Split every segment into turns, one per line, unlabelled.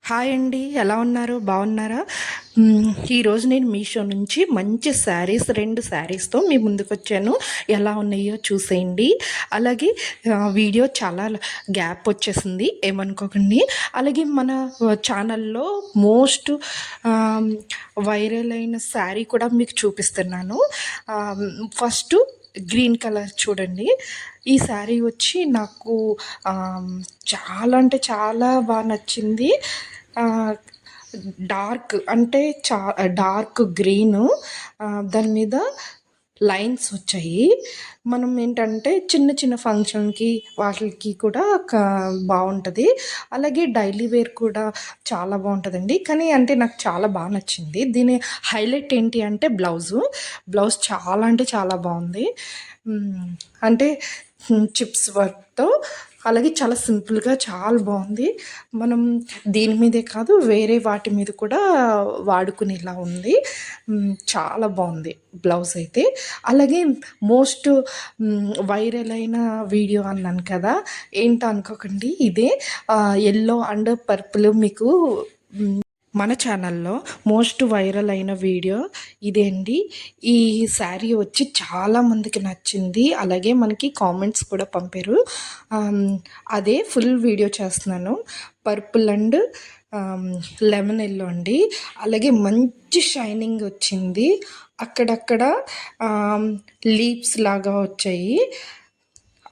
Hi అండి. ఎలా ఉన్నారు? బాగున్నారా? ఈరోజు నేను మీషో నుంచి మంచి శారీస్ 2 శారీస్‌తో మీ ముందుకొచ్చాను. ఎలా ఉన్నాయో చూసేయండి. అలాగే వీడియో చాలా గ్యాప్ వచ్చేసింది, ఏమనుకోకండి. అలాగే మన ఛానల్‌లో మోస్ట్ ఆహ్, వైరల్ అయిన శారీ కూడా మీకు చూపిస్తున్నాను. ఫస్టు గ్రీన్ కలర్ చూడండి. ఈ శారీ వచ్చి నాకు ఆహ్, చాలా అంటే చాలా నచ్చింది. ఆహ్, డార్క్ అంటే డార్క్ గ్రీను, దాని మీద లైన్స్ వచ్చాయి. మనం ఏంటంటే చిన్న చిన్న ఫంక్షన్‌కి వాటిలకి కూడా బావుంటది. అలాగే డైలీ వేర్ కూడా చాలా బావుంటదండి. కానీ అంటే నాకు చాలా నచ్చింది. దీని హైలైట్ ఏంటి అంటే బ్లౌజ్ చాలా అంటే చాలా బావుంది. హ్మ్. అంటే చిప్స్ వర్క్‌తో, అలాగే చాలా సింపుల్‌గా చాలా బావుంది. మనం దీని మీదే కాదు, వేరే వాటి మీద కూడా వాడుకునేలా ఉంది. చాలా బావుంది బ్లౌజ్ అయితే. అలాగే మోస్ట్ వైరల్ అయిన వీడియో అన్నాను కదా! ఏంటో అనుకోకండి, ఇదే యెల్లో అండ్ పర్పుల్ మీకు మన ఛానల్లో మోస్ట్ వైరల్ అయిన వీడియో ఇదే అండి. ఈ శారీ వచ్చి చాలామందికి నచ్చింది. అలాగే మనకి కామెంట్స్ కూడా పంపారు. అదే ఫుల్ వీడియో చేస్తున్నాను. పర్పుల్ అండ్ లెమన్ యెల్లో అండి. అలాగే మంచి షైనింగ్ వచ్చింది. అక్కడక్కడ లీవ్స్ లాగా వచ్చాయి.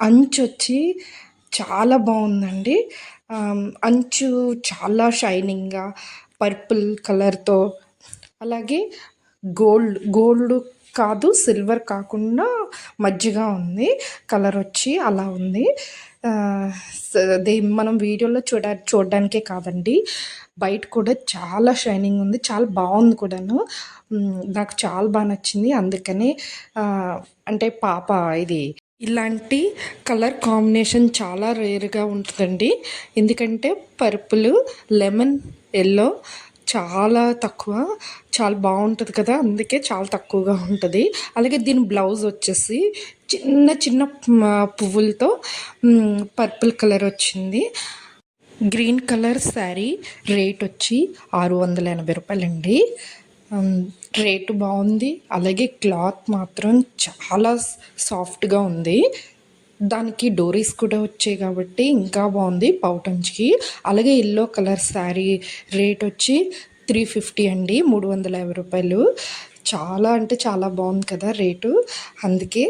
అంచొచ్చి చాలా బాగుందండి. అంచు చాలా షైనింగ్‌గా పర్పుల్ కలర్‌తో, అలాగే గోల్డ్ కాదు, సిల్వర్ కాకుండా మధ్యగా ఉంది. కలర్ వచ్చి అలా ఉంది. ఆహ్, అది మనం వీడియోలో చూడడానికే కాదండి, బయట కూడా చాలా షైనింగ్ ఉంది. చాలా బాగుంది కూడాను. నాకు చాలా నచ్చింది. అందుకని అంటే ఇది ఇలాంటి కలర్ కాంబినేషన్ చాలా రేర్‌గా ఉంటదండి. ఎందుకంటే పర్పుల్, లెమన్ యెల్లో చాలా తక్కువ. చాలా బావుంటది కదా! అందుకే చాలా తక్కువగా ఉంటది. అలాగే దీని బ్లౌజ్ వచ్చేసి చిన్న చిన్న పువ్వులతో పర్పుల్ కలర్ వచ్చింది. గ్రీన్ కలర్ శారీ రేట్ వచ్చి రూ. 680 రేటు బాగుంది. అలాగే క్లాత్ మాత్రం చాలా సాఫ్ట్‌గా ఉంది. దానికి డోరీస్ కూడా వచ్చాయి కాబట్టి ఇంకా బాగుంది పౌటంచ్‌కి. అలాగే యెల్లో కలర్ శారీ రేట్ వచ్చి 350 అండి, రూ. 350. చాలా అంటే చాలా బాగుంది కదా రేటు. అందుకే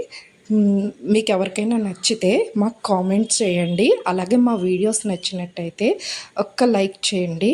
మీకు ఎవరికైనా నచ్చితే మాకు కామెంట్స్ చేయండి. అలాగే మా వీడియోస్ నచ్చినట్టయితే ఒక్క లైక్ చేయండి.